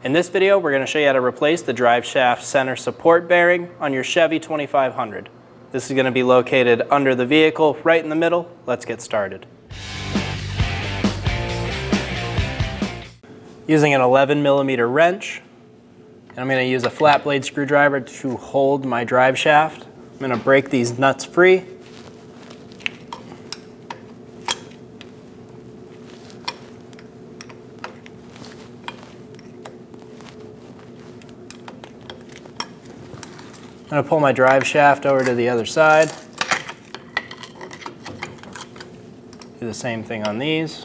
In this video, we're going to show you how to replace the driveshaft center support bearing on your Chevy 2500. This is going to be located under the vehicle, right in the middle. Let's get started. Using an 11mm wrench, and I'm going to use a flat blade screwdriver to hold my driveshaft. I'm going to break these nuts free. I'm going to pull my driveshaft over to the other side. Do the same thing on these.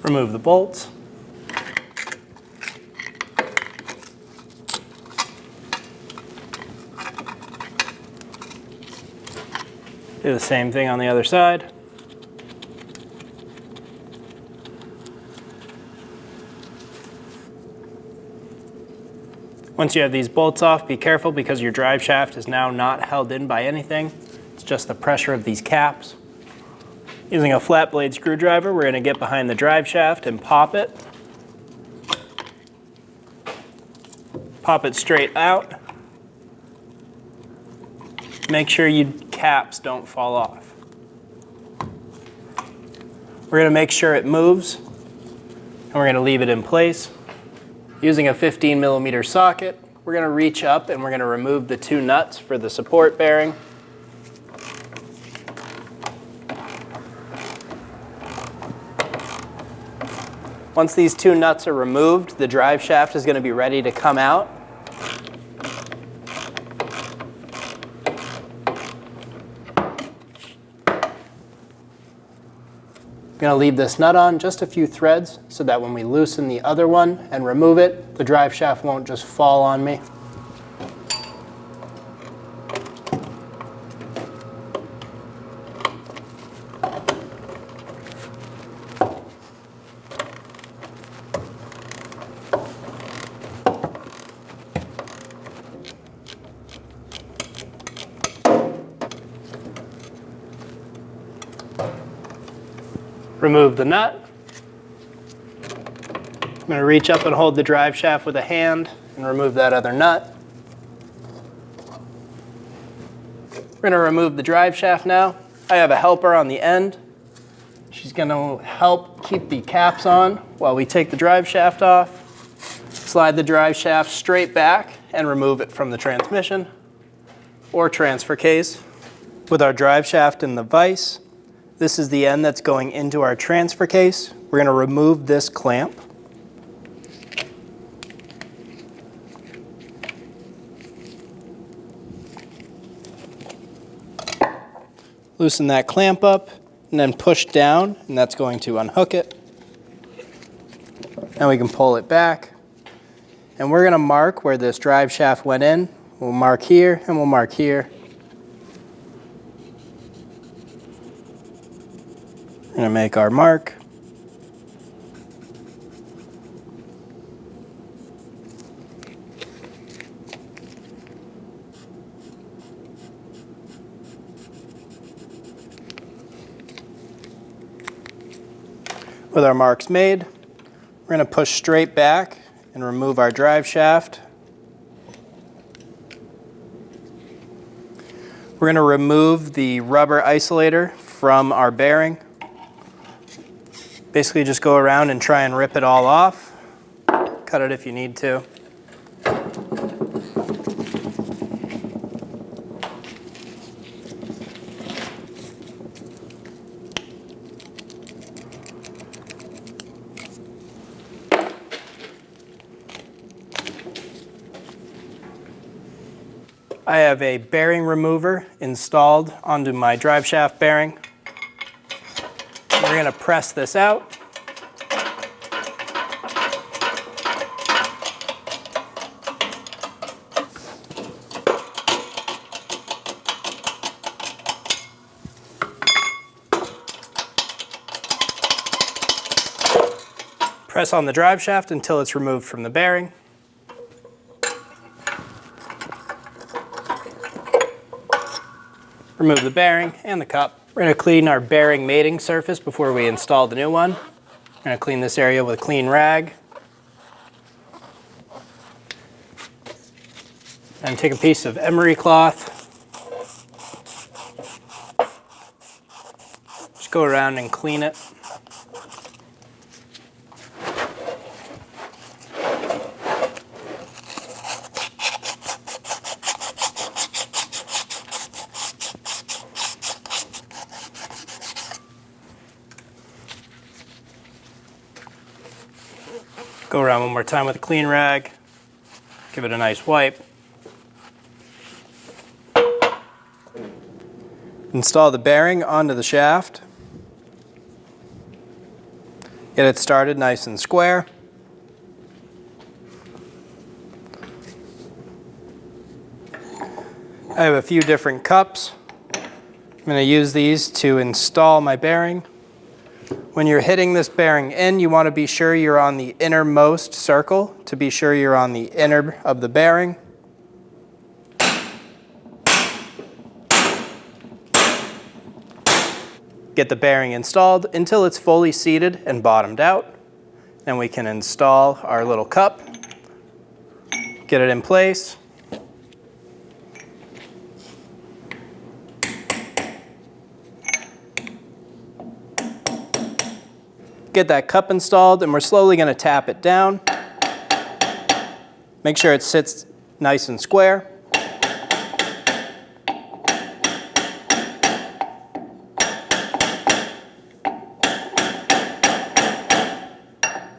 Remove the bolts. Do the same thing on the other side. Once you have these bolts off, be careful because your driveshaft is now not held in by anything. It's just the pressure of these caps. Using a flat blade screwdriver, we're going to get behind the driveshaft and pop it. Pop it straight out. Make sure your caps don't fall off. We're going to make sure it moves, and we're going to leave it in place. Using a 15mm socket, we're going to reach up and we're going to remove the two nuts for the support bearing. Once these two nuts are removed, the driveshaft is going to be ready to come out. I'm going to leave this nut on just a few threads so that when we loosen the other one and remove it, the driveshaft won't just fall on me. Remove the nut. I'm going to reach up and hold the driveshaft with a hand and remove that other nut. We're going to remove the driveshaft now. I have a helper on the end. She's going to help keep the caps on while we take the driveshaft off. Slide the driveshaft straight back and remove it from the transmission or transfer case. With our driveshaft in the vise, this is the end that's going into our transfer case. We're going to remove this clamp. Loosen that clamp up and then push down, and that's going to unhook it. Now we can pull it back. And we're going to mark where this driveshaft went in. We'll mark here and we'll mark here. We're going to make our mark. With our marks made, we're going to push straight back and remove our driveshaft. We're going to remove the rubber isolator from our bearing. Basically just go around and try and rip it all off. Cut it if you need to. I have a bearing remover installed onto my driveshaft bearing. We're going to press this out. Press on the drive shaft until it's removed from the bearing. Remove the bearing and the cup. We're going to clean our bearing mating surface before we install the new one. I'm going to clean this area with a clean rag. And take a piece of emery cloth. Just go around and clean it. Go around one more time with a clean rag. Give it a nice wipe. Install the bearing onto the shaft. Get it started nice and square. I have a few different cups. I'm going to use these to install my bearing. When you're hitting this bearing in, you want to be sure you're on the innermost circle to be sure you're on the inner of the bearing. Get the bearing installed until it's fully seated and bottomed out. Then we can install our little cup, get it in place. Get that cup installed, and we're slowly going to tap it down. Make sure it sits nice and square.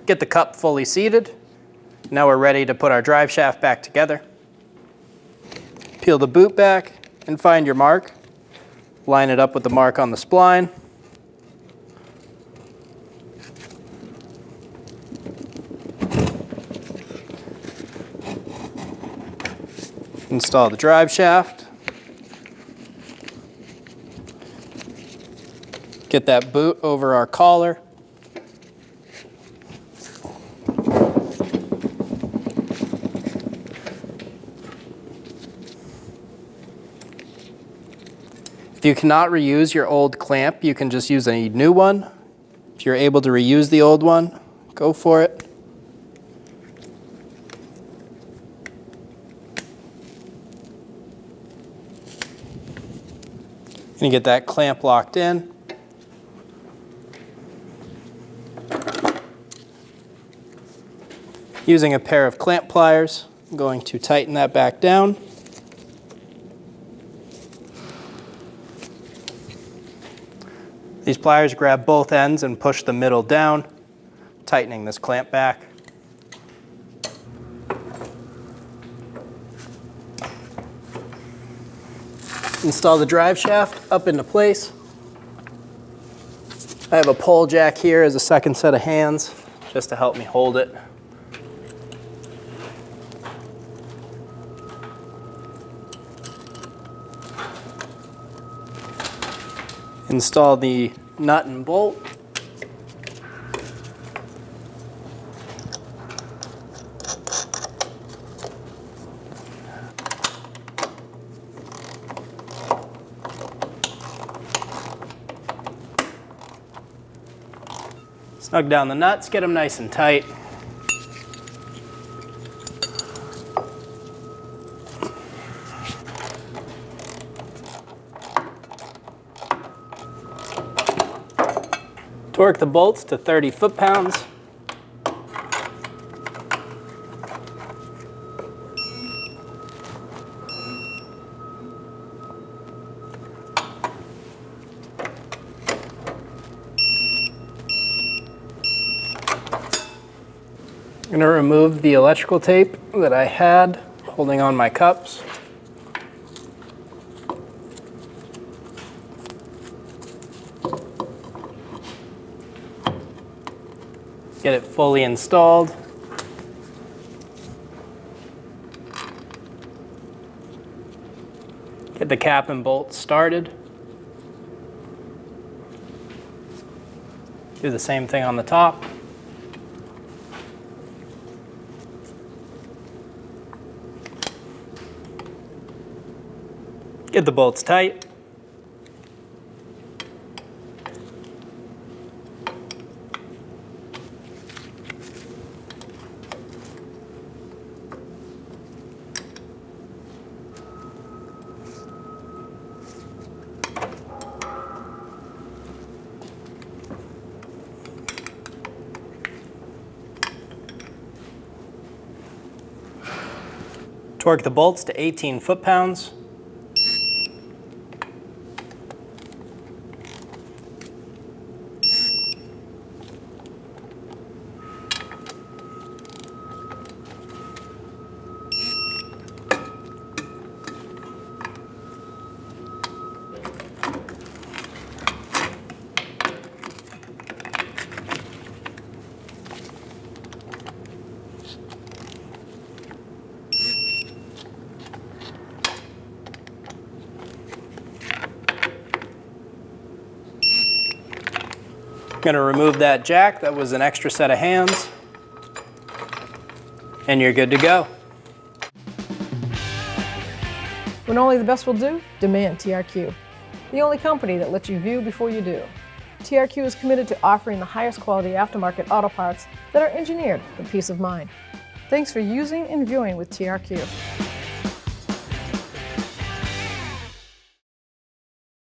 Get the cup fully seated. Now we're ready to put our drive shaft back together. Peel the boot back and find your mark. Line it up with the mark on the spline. Install the drive shaft. Get that boot over our collar. If you cannot reuse your old clamp, you can just use a new one. If you're able to reuse the old one, go for it. Gonna get that clamp locked in. Using a pair of clamp pliers, I'm going to tighten that back down. These pliers grab both ends and push the middle down, tightening this clamp back. Install the drive shaft up into place. I have a pole jack here as a second set of hands, just to help me hold it. Install the nut and bolt. Snug down the nuts, get them nice and tight. Torque the bolts to 30 foot-pounds. I'm going to remove the electrical tape that I had holding on my cups. Get it fully installed. Get the cap and bolt started. Do the same thing on the top. Get the bolts tight. Torque the bolts to 18 foot-pounds. I'm going to remove that jack. That was an extra set of hands. And you're good to go. When only the best will do, demand TRQ. The only company that lets you view before you do. TRQ is committed to offering the highest quality aftermarket auto parts that are engineered for peace of mind. Thanks for using and viewing with TRQ.